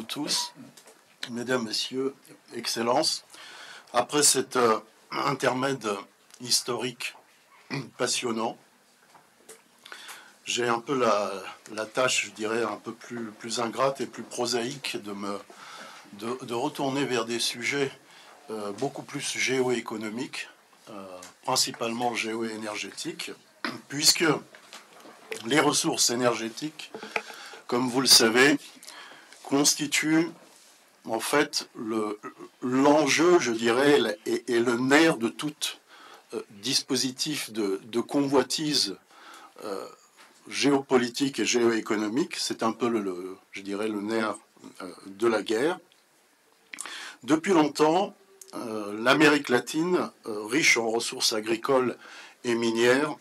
tous, mesdames, messieurs, excellences. Après cet intermède historique passionnant, j'ai un peu la tâche, je dirais, un peu plus ingrate et plus prosaïque de retourner vers des sujets beaucoup plus géoéconomiques, principalement géoénergétiques, puisque les ressources énergétiques, comme vous le savez, constituent en fait l'enjeu, je dirais, et le nerf de tout dispositif de convoitise géopolitique et géoéconomique. C'est un peu, je dirais, le nerf de la guerre. Depuis longtemps, l'Amérique latine, riche en ressources agricoles et minières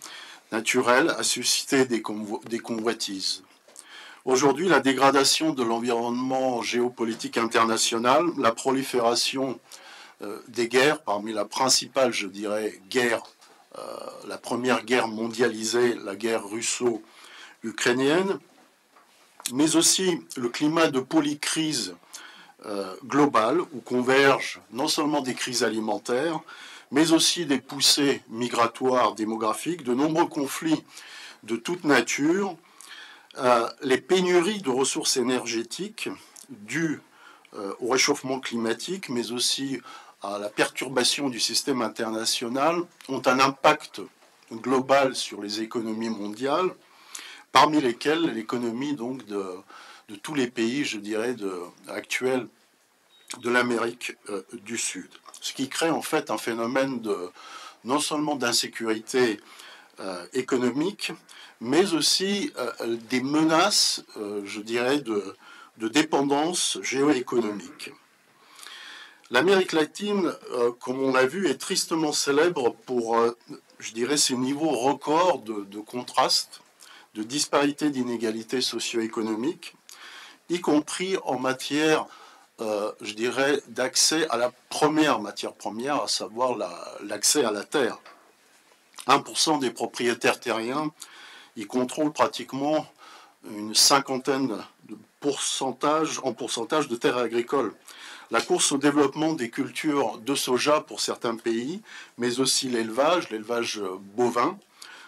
naturelles, a suscité des convoitises. Aujourd'hui, la dégradation de l'environnement géopolitique international, la prolifération des guerres, parmi la principale, je dirais, guerre, la première guerre mondialisée, la guerre russo-ukrainienne, mais aussi le climat de polycrise globale, où convergent non seulement des crises alimentaires, mais aussi des poussées migratoires démographiques, de nombreux conflits de toute nature, les pénuries de ressources énergétiques dues au réchauffement climatique, mais aussi à la perturbation du système international, ont un impact global sur les économies mondiales, parmi lesquelles l'économie donc de tous les pays, je dirais, actuels de l'Amérique du Sud. Ce qui crée en fait un phénomène non seulement d'insécurité économique, mais aussi des menaces, je dirais, de dépendance géoéconomique. L'Amérique latine, comme on l'a vu, est tristement célèbre pour, je dirais, ses niveaux records de contraste, de disparité d'inégalités socio-économiques, y compris en matière, je dirais, d'accès à la première matière première, à savoir l'accès à la terre. 1% des propriétaires terriens y contrôlent pratiquement une cinquantaine de pourcentage de terres agricoles. La course au développement des cultures de soja pour certains pays, mais aussi l'élevage bovin,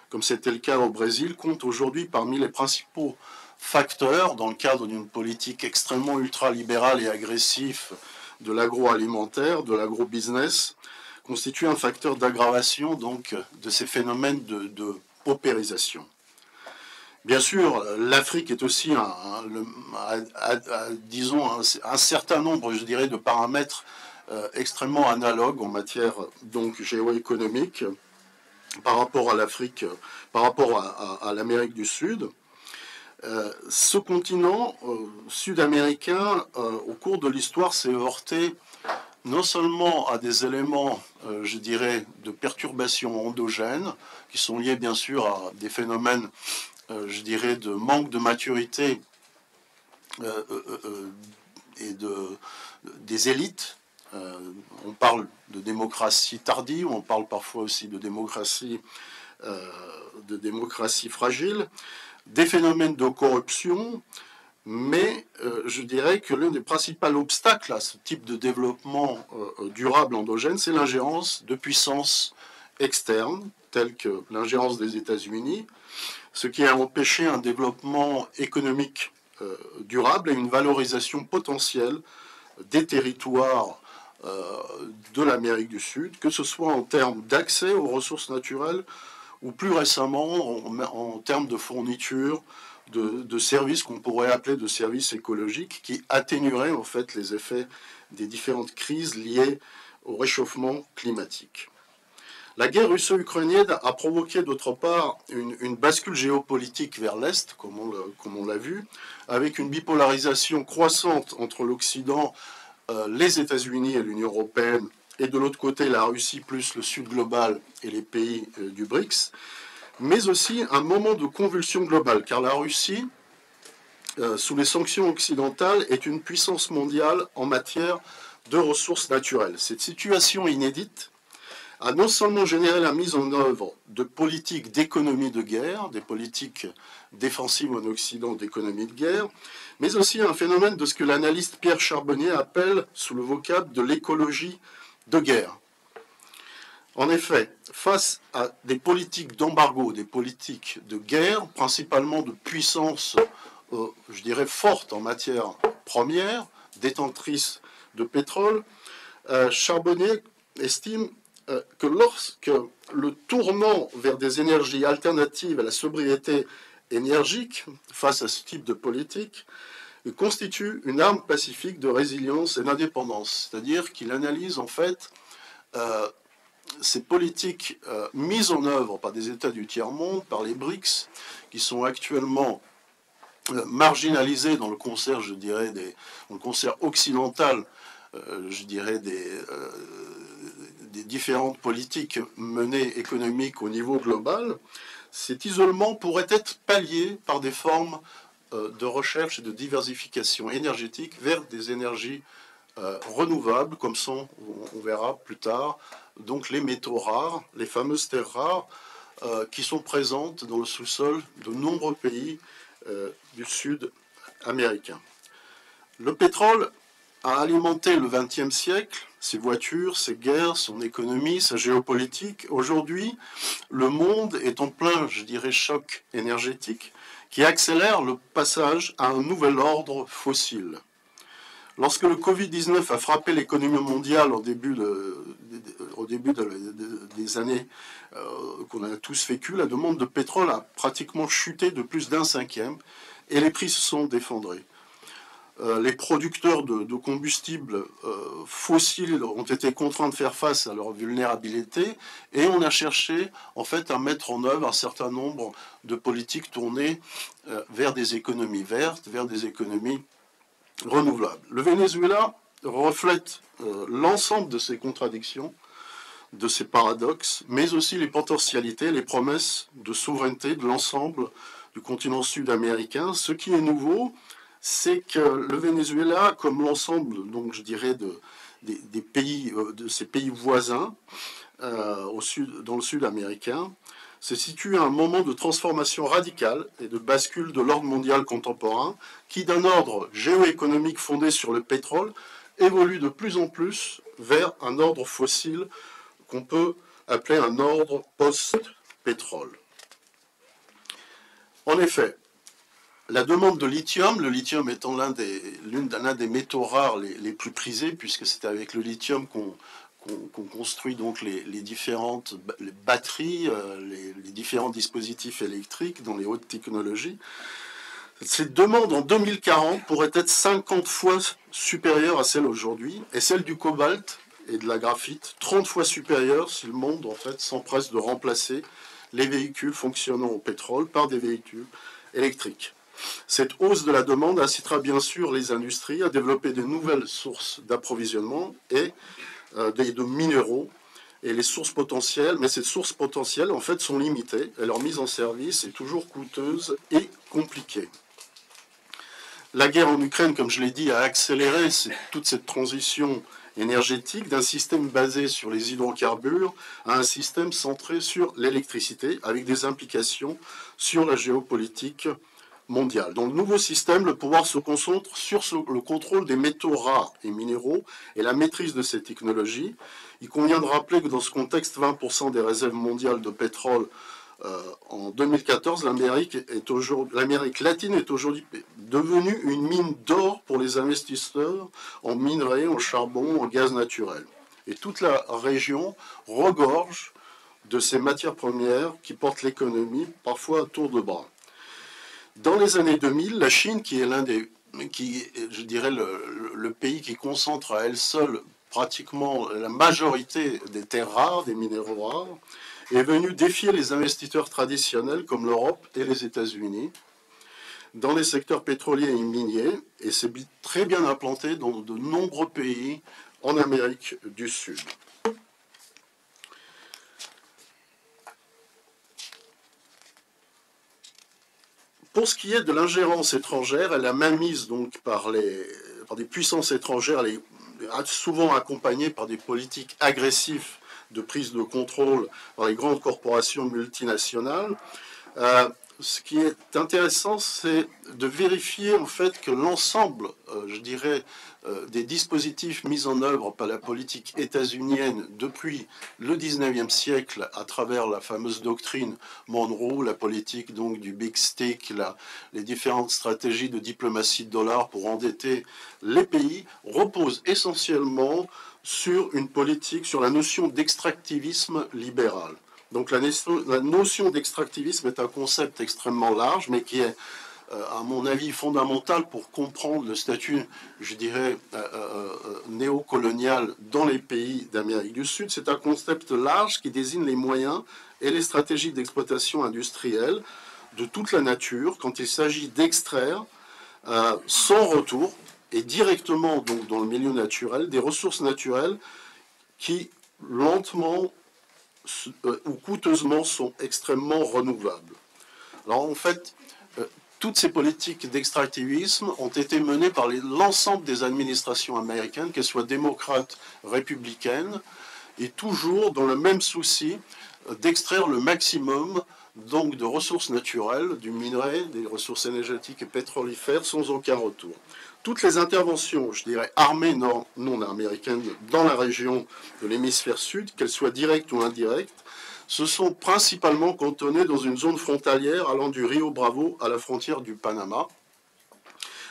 comme c'était le cas au Brésil, compte aujourd'hui parmi les principaux facteurs, dans le cadre d'une politique extrêmement ultralibérale et agressive de l'agroalimentaire, de l'agrobusiness, constitue un facteur d'aggravation donc de ces phénomènes de paupérisation. Bien sûr, l'Afrique est aussi, disons, un certain nombre, je dirais, de paramètres extrêmement analogues en matière donc géoéconomique par rapport à l'Afrique, par rapport à l'Amérique du Sud. Ce continent sud-américain, au cours de l'histoire, s'est heurté non seulement à des éléments, je dirais, de perturbation endogène, qui sont liés bien sûr à des phénomènes, je dirais, de manque de maturité et des élites. On parle de démocratie tardive, on parle parfois aussi de démocratie fragile, des phénomènes de corruption, mais je dirais que l'un des principaux obstacles à ce type de développement durable endogène, c'est l'ingérence de puissances externes, telles que l'ingérence des États-Unis, ce qui a empêché un développement économique durable et une valorisation potentielle des territoires de l'Amérique du Sud, que ce soit en termes d'accès aux ressources naturelles ou plus récemment en termes de fourniture de services qu'on pourrait appeler de services écologiques qui atténueraient en fait les effets des différentes crises liées au réchauffement climatique. La guerre russo-ukrainienne a provoqué d'autre part une bascule géopolitique vers l'Est, comme on l'a vu, avec une bipolarisation croissante entre l'Occident, les États-Unis et l'Union européenne, et de l'autre côté la Russie plus le Sud global et les pays du BRICS, mais aussi un moment de convulsion globale, car la Russie, sous les sanctions occidentales, est une puissance mondiale en matière de ressources naturelles. Cette situation inédite a non seulement généré la mise en œuvre de politiques d'économie de guerre, des politiques défensives en Occident d'économie de guerre, mais aussi un phénomène de ce que l'analyste Pierre Charbonnier appelle, sous le vocable, de l'écologie de guerre. En effet, face à des politiques d'embargo, des politiques de guerre, principalement de puissance, je dirais, forte en matière première, détentrice de pétrole, Charbonnier estime que lorsque le tournant vers des énergies alternatives à la sobriété énergique, face à ce type de politique, constitue une arme pacifique de résilience et d'indépendance. C'est-à-dire qu'il analyse en fait ces politiques mises en œuvre par des États du tiers-monde, par les BRICS, qui sont actuellement marginalisés dans le concert, je dirais, dans le concert occidental, je dirais, des différentes politiques menées économiques au niveau global. Cet isolement pourrait être pallié par des formes de recherche et de diversification énergétique vers des énergies renouvelables, comme sont, on verra plus tard, donc les métaux rares, les fameuses terres rares, qui sont présentes dans le sous-sol de nombreux pays du sud américain. Le pétrole a alimenté le XXe siècle, ses voitures, ses guerres, son économie, sa géopolitique. Aujourd'hui, le monde est en plein, je dirais, choc énergétique qui accélère le passage à un nouvel ordre fossile. Lorsque le Covid-19 a frappé l'économie mondiale au début des années qu'on a tous vécues, la demande de pétrole a pratiquement chuté de plus d'un cinquième et les prix se sont défendrés. Les producteurs de combustibles fossiles ont été contraints de faire face à leur vulnérabilité et on a cherché en fait à mettre en œuvre un certain nombre de politiques tournées vers des économies vertes, vers des économies renouvelables. Le Venezuela reflète l'ensemble de ces contradictions, de ces paradoxes, mais aussi les potentialités, les promesses de souveraineté de l'ensemble du continent sud-américain. Ce qui est nouveau, c'est que le Venezuela, comme l'ensemble, donc je dirais, des pays, de ces pays voisins dans le sud américain, se situe à un moment de transformation radicale et de bascule de l'ordre mondial contemporain, qui d'un ordre géoéconomique fondé sur le pétrole évolue de plus en plus vers un ordre fossile qu'on peut appeler un ordre post-pétrole. En effet, la demande de lithium, le lithium étant l'un des métaux rares les plus prisés, puisque c'est avec le lithium qu'on construit donc les différentes batteries, les différents dispositifs électriques dans les hautes technologies. Cette demande en 2040 pourrait être 50 fois supérieure à celle aujourd'hui, et celle du cobalt et de la graphite 30 fois supérieure si le monde en fait s'empresse de remplacer les véhicules fonctionnant au pétrole par des véhicules électriques. Cette hausse de la demande incitera bien sûr les industries à développer de nouvelles sources d'approvisionnement et de minéraux et les sources potentielles, mais ces sources potentielles en fait sont limitées et leur mise en service est toujours coûteuse et compliquée. La guerre en Ukraine, comme je l'ai dit, a accéléré toute cette transition énergétique d'un système basé sur les hydrocarbures à un système centré sur l'électricité avec des implications sur la géopolitique mondiale. Dans le nouveau système, le pouvoir se concentre sur le contrôle des métaux rares et minéraux et la maîtrise de ces technologies. Il convient de rappeler que dans ce contexte, 20% des réserves mondiales de pétrole en 2014, l'Amérique latine est aujourd'hui devenue une mine d'or pour les investisseurs en minerais, en charbon, en gaz naturel. Et toute la région regorge de ces matières premières qui portent l'économie parfois à tour de bras. Dans les années 2000, la Chine, qui est je dirais, le pays qui concentre à elle seule pratiquement la majorité des terres rares, des minéraux rares, est venue défier les investisseurs traditionnels comme l'Europe et les États-Unis dans les secteurs pétroliers et miniers, et s'est très bien implanté dans de nombreux pays en Amérique du Sud. Pour ce qui est de l'ingérence étrangère, elle a mainmise donc par des puissances étrangères, elle est souvent accompagnée par des politiques agressives de prise de contrôle par les grandes corporations multinationales. Ce qui est intéressant, c'est de vérifier en fait que l'ensemble, je dirais, des dispositifs mis en œuvre par la politique états-unienne depuis le 19e siècle à travers la fameuse doctrine Monroe, la politique donc du big stick, les différentes stratégies de diplomatie de dollar pour endetter les pays, reposent essentiellement sur une politique, sur la notion d'extractivisme libéral. Donc la notion d'extractivisme est un concept extrêmement large, mais qui est, à mon avis, fondamental pour comprendre le statut, je dirais, néocolonial dans les pays d'Amérique du Sud. C'est un concept large qui désigne les moyens et les stratégies d'exploitation industrielle de toute la nature quand il s'agit d'extraire sans retour et directement donc dans le milieu naturel des ressources naturelles qui lentement ou coûteusement sont extrêmement renouvelables. Alors en fait, toutes ces politiques d'extractivisme ont été menées par l'ensemble des administrations américaines, qu'elles soient démocrates, républicaines, et toujours dans le même souci d'extraire le maximum donc de ressources naturelles, du minerai, des ressources énergétiques et pétrolifères sans aucun retour. Toutes les interventions, je dirais, armées non américaines dans la région de l'hémisphère sud, qu'elles soient directes ou indirectes, se sont principalement cantonnées dans une zone frontalière allant du Rio Bravo à la frontière du Panama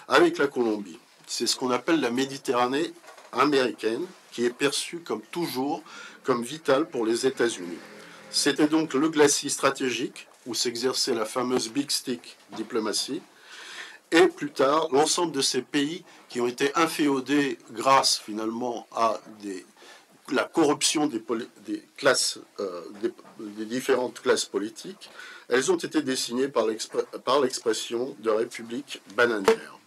avec la Colombie. C'est ce qu'on appelle la Méditerranée américaine, qui est perçue comme toujours comme vitale pour les États-Unis. C'était donc le glacis stratégique où s'exerçait la fameuse Big Stick diplomatie, et plus tard l'ensemble de ces pays qui ont été inféodés grâce finalement à la corruption des différentes classes politiques. Elles ont été désignées par l'expression de république bananière.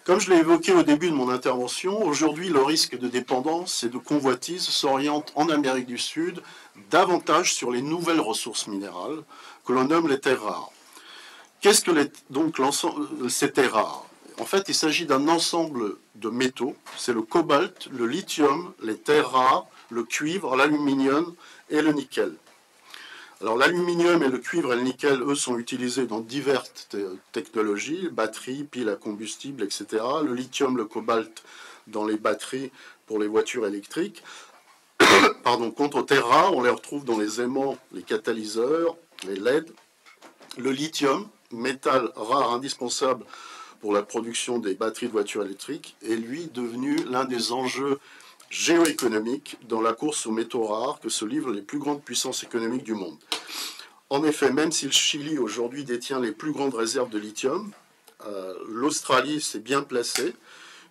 Comme je l'ai évoqué au début de mon intervention, aujourd'hui le risque de dépendance et de convoitise s'oriente en Amérique du Sud davantage sur les nouvelles ressources minérales que l'on nomme les terres rares. Qu'est-ce que donc ces terres rares? En fait, il s'agit d'un ensemble de métaux. C'est le cobalt, le lithium, les terres rares, le cuivre, l'aluminium et le nickel. Alors l'aluminium et le cuivre et le nickel, eux, sont utilisés dans diverses technologies, batteries, piles à combustible, etc. Le lithium, le cobalt dans les batteries pour les voitures électriques. Quant aux terres rares, on les retrouve dans les aimants, les catalyseurs, les LED. Le lithium, métal rare indispensable pour la production des batteries de voitures électriques, est lui devenu l'un des enjeux géoéconomiques dans la course aux métaux rares que se livrent les plus grandes puissances économiques du monde. En effet, même si le Chili aujourd'hui détient les plus grandes réserves de lithium, l'Australie s'est bien placée,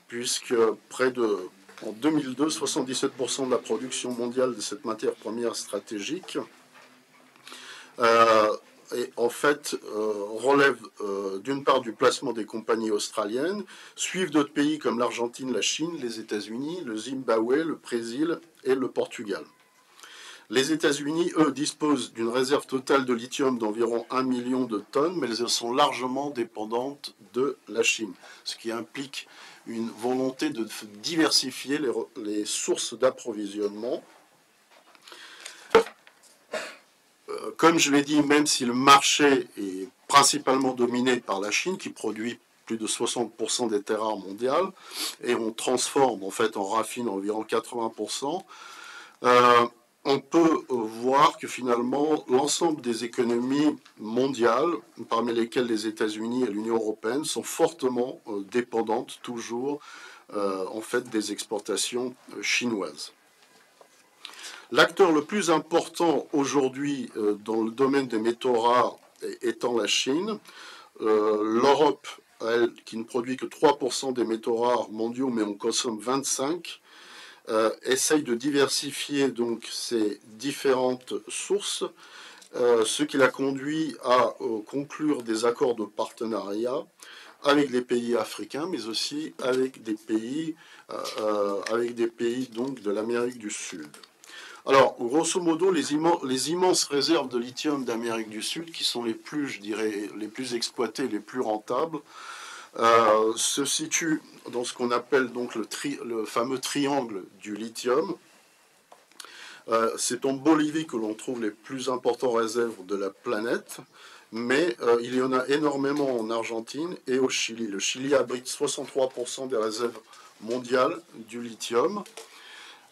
puisque en 2002, 77% de la production mondiale de cette matière première stratégique et en fait relève d'une part du placement des compagnies australiennes, suivent d'autres pays comme l'Argentine, la Chine, les États-Unis, le Zimbabwe, le Brésil et le Portugal. Les États-Unis, eux, disposent d'une réserve totale de lithium d'environ 1 million de tonnes, mais elles sont largement dépendantes de la Chine, ce qui implique une volonté de diversifier les sources d'approvisionnement. Comme je l'ai dit, même si le marché est principalement dominé par la Chine, qui produit plus de 60% des terres rares mondiales, et on transforme, en fait, on raffine environ 80%, on peut voir que finalement, l'ensemble des économies mondiales, parmi lesquelles les États-Unis et l'Union européenne, sont fortement dépendantes toujours, en fait, des exportations chinoises. L'acteur le plus important aujourd'hui dans le domaine des métaux rares étant la Chine, l'Europe, elle, qui ne produit que 3% des métaux rares mondiaux, mais on consomme 25%, essaye de diversifier donc ces différentes sources, ce qui l'a conduit à conclure des accords de partenariat avec les pays africains, mais aussi avec des pays donc de l'Amérique du Sud. Alors, grosso modo, les immenses réserves de lithium d'Amérique du Sud, qui sont les plus, je dirais, les plus exploitées, les plus rentables, se situent dans ce qu'on appelle donc le fameux triangle du lithium, C'est en Bolivie que l'on trouve les plus importants réserves de la planète, mais il y en a énormément en Argentine et au Chili. Le Chili abrite 63% des réserves mondiales du lithium.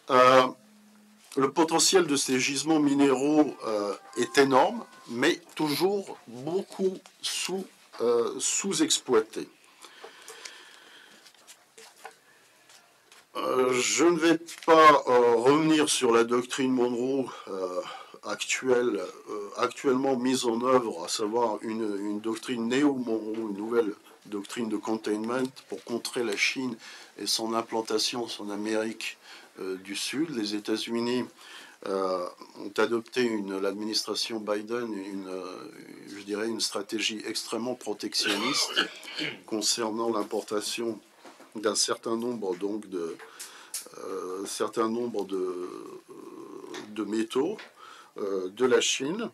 Le potentiel de ces gisements minéraux est énorme, mais toujours beaucoup sous-exploité. Je ne vais pas revenir sur la doctrine Monroe actuellement mise en œuvre, à savoir une doctrine néo-Monroe, une nouvelle doctrine de containment pour contrer la Chine et son implantation en Amérique du Sud. Les États-Unis ont adopté, l'administration Biden, je dirais une stratégie extrêmement protectionniste concernant l'importation d'un certain nombre donc de métaux de la Chine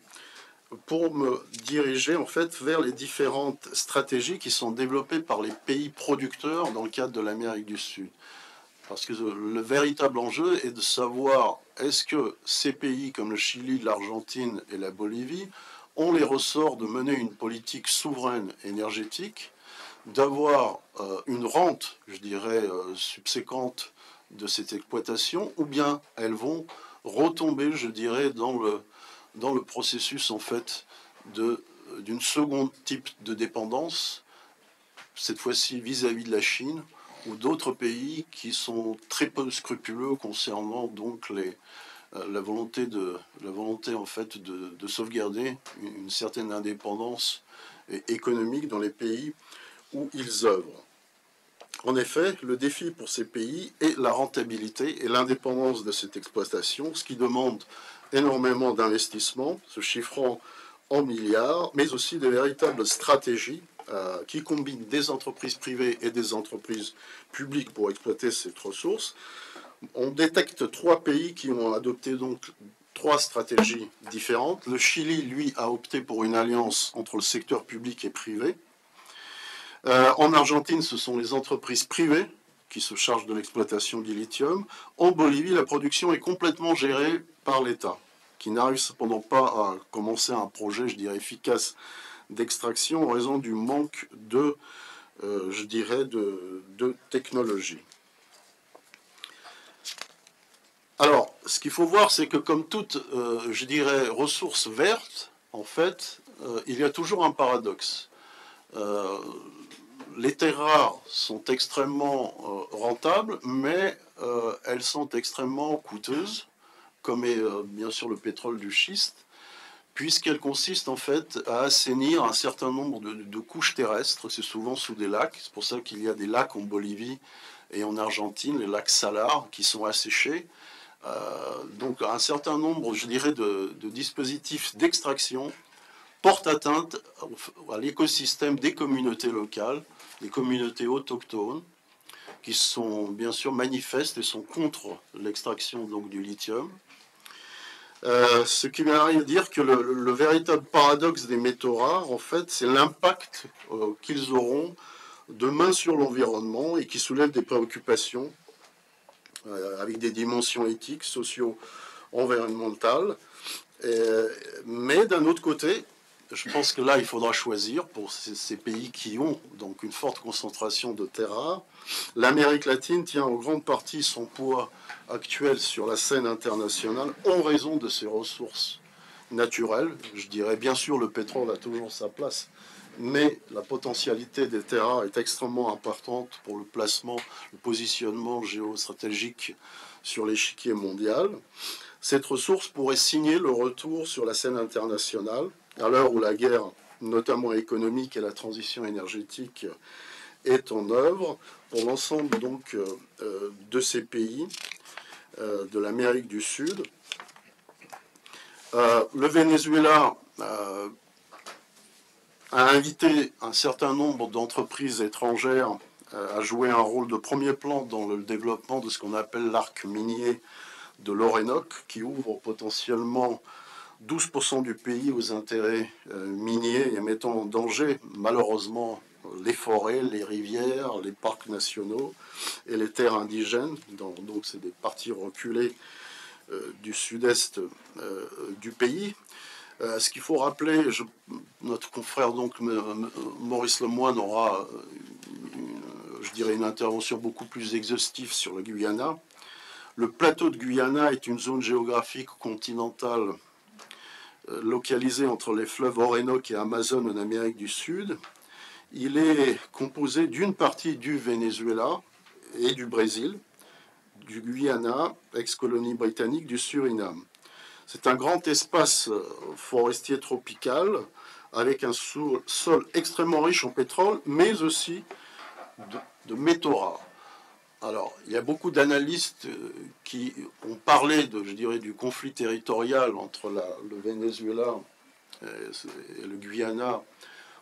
pour me diriger en fait vers les différentes stratégies qui sont développées par les pays producteurs dans le cadre de l'Amérique du Sud. Parce que le véritable enjeu est de savoir est-ce que ces pays comme le Chili, l'Argentine et la Bolivie ont les ressorts de mener une politique souveraine énergétique, d'avoir une rente, je dirais, subséquente de cette exploitation, ou bien elles vont retomber, je dirais, dans le processus en fait d'une seconde type de dépendance, cette fois-ci vis-à-vis de la Chine ou d'autres pays qui sont très peu scrupuleux concernant donc la volonté en fait de sauvegarder une certaine indépendance économique dans les pays où ils œuvrent. En effet, le défi pour ces pays est la rentabilité et l'indépendance de cette exploitation, ce qui demande énormément d'investissements, se chiffrant en milliards, mais aussi de véritables stratégies qui combinent des entreprises privées et des entreprises publiques pour exploiter cette ressource. On détecte 3 pays qui ont adopté donc 3 stratégies différentes. Le Chili, lui, a opté pour une alliance entre le secteur public et privé. En Argentine, ce sont les entreprises privées qui se chargent de l'exploitation du lithium. En Bolivie, la production est complètement gérée par l'État, qui n'arrive cependant pas à commencer un projet, je dirais, efficace d'extraction en raison du manque de technologie. Alors, ce qu'il faut voir, c'est que comme toute, je dirais, ressource verte, en fait, il y a toujours un paradoxe. Les terres rares sont extrêmement rentables, mais elles sont extrêmement coûteuses, comme est bien sûr le pétrole du schiste, puisqu'elles consistent en fait à assainir un certain nombre de couches terrestres, c'est souvent sous des lacs, c'est pour ça qu'il y a des lacs en Bolivie et en Argentine, les lacs salars, qui sont asséchés. Donc un certain nombre, je dirais, de dispositifs d'extraction portent atteinte à l'écosystème des communautés locales, des communautés autochtones, qui sont bien sûr manifestes et sont contre l'extraction donc du lithium. Ce qui vient à dire que le véritable paradoxe des métaux rares, en fait, c'est l'impact qu'ils auront demain sur l'environnement et qui soulève des préoccupations avec des dimensions éthiques, socio-environnementales. Mais d'un autre côté, je pense que là, il faudra choisir pour ces pays qui ont donc une forte concentration de terres rares. L'Amérique latine tient en grande partie son poids actuel sur la scène internationale en raison de ses ressources naturelles. Je dirais bien sûr le pétrole a toujours sa place, mais la potentialité des terres rares est extrêmement importante pour le placement, le positionnement géostratégique sur l'échiquier mondial. Cette ressource pourrait signer le retour sur la scène internationale à l'heure où la guerre, notamment économique, et la transition énergétique est en œuvre pour l'ensemble donc de ces pays de l'Amérique du Sud. Le Venezuela a invité un certain nombre d'entreprises étrangères à jouer un rôle de premier plan dans le développement de ce qu'on appelle l'arc minier de l'Orénoque, qui ouvre potentiellement 12% du pays aux intérêts miniers et mettant en danger malheureusement les forêts, les rivières, les parcs nationaux et les terres indigènes. Donc c'est des parties reculées du sud-est du pays. Ce qu'il faut rappeler, notre confrère donc Maurice Lemoine aura, je dirais, une intervention beaucoup plus exhaustive sur le Guyana. Le plateau de Guyana est une zone géographique continentale localisée entre les fleuves Orénoque et Amazon en Amérique du Sud. Il est composé d'une partie du Venezuela et du Brésil, du Guyana, ex-colonie britannique, du Suriname. C'est un grand espace forestier tropical avec un sol extrêmement riche en pétrole, mais aussi de métaux rares. Alors, il y a beaucoup d'analystes qui ont parlé je dirais, du conflit territorial entre le Venezuela et le Guyana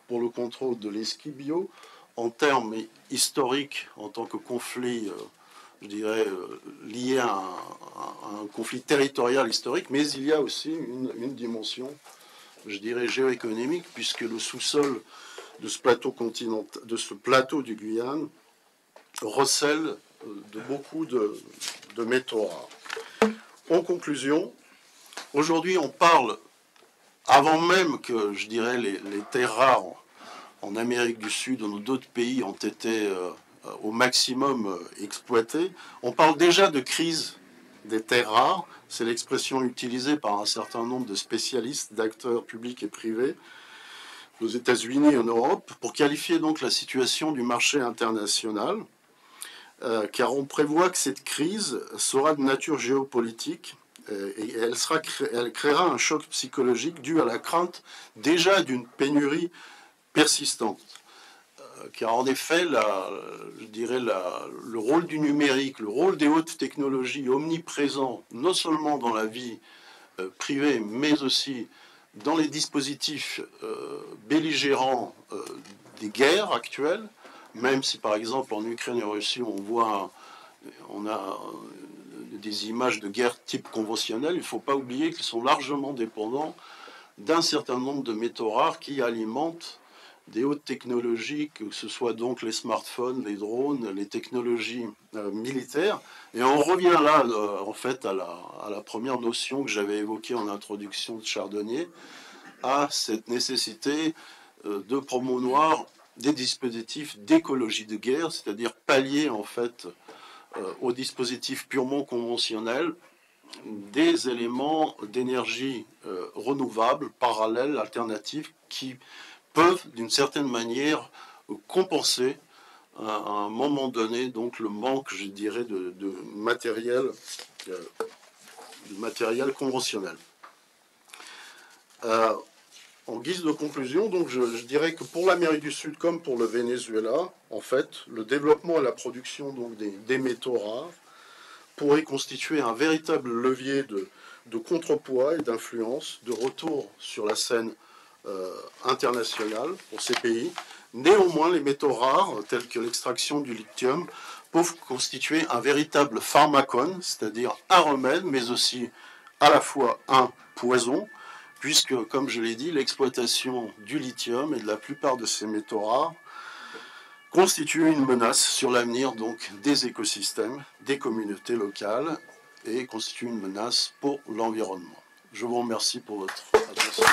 pour le contrôle de l'Esquibio en termes historiques, en tant que conflit je dirais, lié à un conflit territorial historique, mais il y a aussi une dimension, je dirais, géoéconomique, puisque le sous-sol de ce plateau continental, de ce plateau du Guyane, recèle de beaucoup de métaux rares. En conclusion, aujourd'hui, on parle, avant même que, je dirais, les terres rares en Amérique du Sud ou dans d'autres pays ont été au maximum exploitées, on parle déjà de crise des terres rares. C'est l'expression utilisée par un certain nombre de spécialistes, d'acteurs publics et privés, aux États-Unis et en Europe, pour qualifier donc la situation du marché international, car on prévoit que cette crise sera de nature géopolitique et elle créera un choc psychologique dû à la crainte déjà d'une pénurie persistante. Car en effet, je dirais le rôle du numérique, le rôle des hautes technologies omniprésent, non seulement dans la vie privée, mais aussi dans les dispositifs belligérants des guerres actuelles, même si par exemple en Ukraine et en Russie on a des images de guerre type conventionnelle, il ne faut pas oublier qu'ils sont largement dépendants d'un certain nombre de métaux rares qui alimentent des hautes technologies, que ce soit donc les smartphones, les drones, les technologies militaires. Et on revient là, en fait, à la première notion que j'avais évoquée en introduction de Chardonnier, à cette nécessité de promouvoir des dispositifs d'écologie de guerre, c'est-à-dire pallier, en fait, aux dispositifs purement conventionnels, des éléments d'énergie renouvelable, parallèles, alternatifs, qui peuvent, d'une certaine manière, compenser à un moment donné donc le manque, je dirais, de matériel conventionnel. En guise de conclusion, donc, je dirais que pour l'Amérique du Sud comme pour le Venezuela, en fait, le développement et la production donc, des métaux rares pourrait constituer un véritable levier de contrepoids et d'influence, de retour sur la scène internationale pour ces pays. Néanmoins, les métaux rares, tels que l'extraction du lithium, peuvent constituer un véritable pharmacone, c'est-à-dire un remède, mais aussi à la fois un poison, puisque, comme je l'ai dit, l'exploitation du lithium et de la plupart de ces métaux rares constitue une menace sur l'avenir donc des écosystèmes, des communautés locales et constitue une menace pour l'environnement. Je vous remercie pour votre attention.